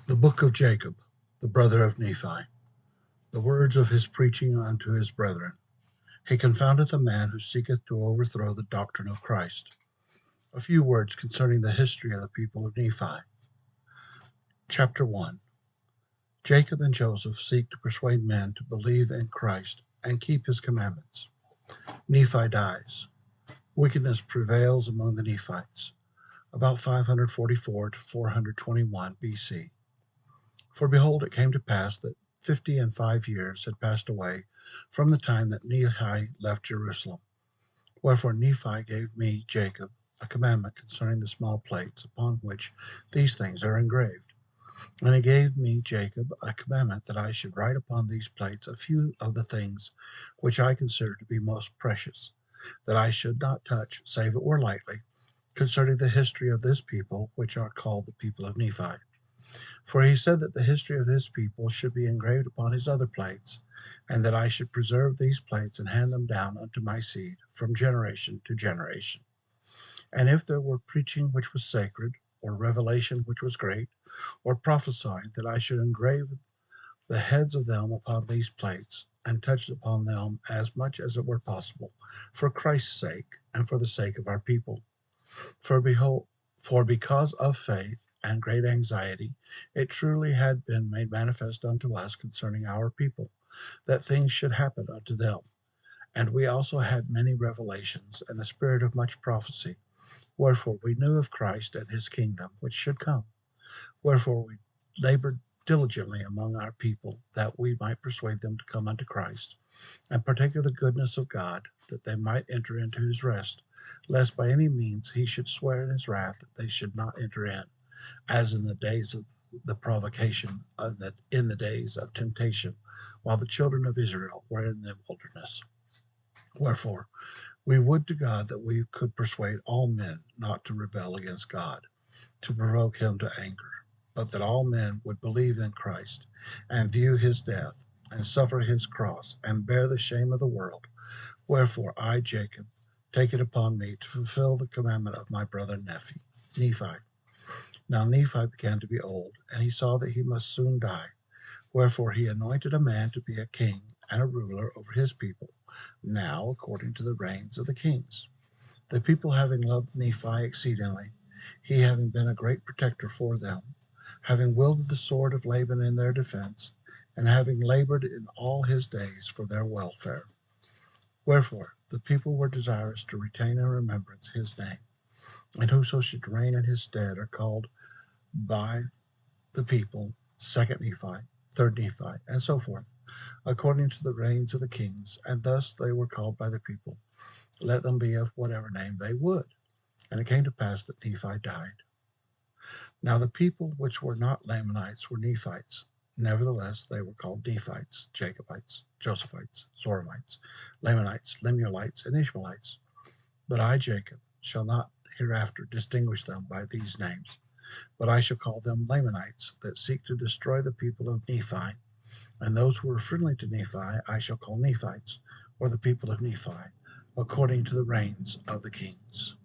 The book of Jacob, the brother of Nephi, the words of his preaching unto his brethren. He confoundeth a man who seeketh to overthrow the doctrine of Christ. A few words concerning the history of the people of Nephi. Chapter 1. Jacob and Joseph seek to persuade men to believe in Christ and keep his commandments. Nephi dies. Wickedness prevails among the Nephites. About 544 to 421 BC. For behold, it came to pass that 55 years had passed away from the time that Nephi left Jerusalem. Wherefore Nephi gave me, Jacob, a commandment concerning the small plates upon which these things are engraved. And he gave me, Jacob, a commandment that I should write upon these plates a few of the things which I consider to be most precious, that I should not touch, save it were lightly, concerning the history of this people, which are called the people of Nephi. For he said that the history of his people should be engraved upon his other plates, and that I should preserve these plates and hand them down unto my seed from generation to generation. And if there were preaching which was sacred, or revelation which was great, or prophesying, that I should engrave the heads of them upon these plates, and touch upon them as much as it were possible, for Christ's sake, and for the sake of our people. For behold, for because of faith and great anxiety, it truly had been made manifest unto us concerning our people, that things should happen unto them. And we also had many revelations, and a spirit of much prophecy. Wherefore we knew of Christ and his kingdom, which should come. Wherefore we labored diligently among our people, that we might persuade them to come unto Christ, and partake of the goodness of God, that they might enter into his rest, lest by any means he should swear in his wrath that they should not enter in, as in the days of the provocation, in the days of temptation, while the children of Israel were in the wilderness. Wherefore we would to God that we could persuade all men not to rebel against God, to provoke him to anger, but that all men would believe in Christ, and view his death, and suffer his cross, and bear the shame of the world. Wherefore I, Jacob, take it upon me to fulfill the commandment of my brother Nephi. Now Nephi began to be old, and he saw that he must soon die. Wherefore he anointed a man to be a king and a ruler over his people, now according to the reigns of the kings. The people having loved Nephi exceedingly, he having been a great protector for them, having wielded the sword of Laban in their defense, and having labored in all his days for their welfare. Wherefore the people were desirous to retain in remembrance his name, and whoso should reign in his stead are called by the people second Nephi, third Nephi, and so forth, according to the reigns of the kings, and thus they were called by the people, let them be of whatever name they would. And it came to pass that Nephi died. Now the people which were not Lamanites were Nephites. Nevertheless, they were called Nephites, Jacobites, Josephites, Zoramites, Lamanites, Lemuelites, and Ishmaelites. But I, Jacob, shall not hereafter distinguish them by these names, but I shall call them Lamanites, that seek to destroy the people of Nephi. And those who are friendly to Nephi I shall call Nephites, or the people of Nephi, according to the reigns of the kings.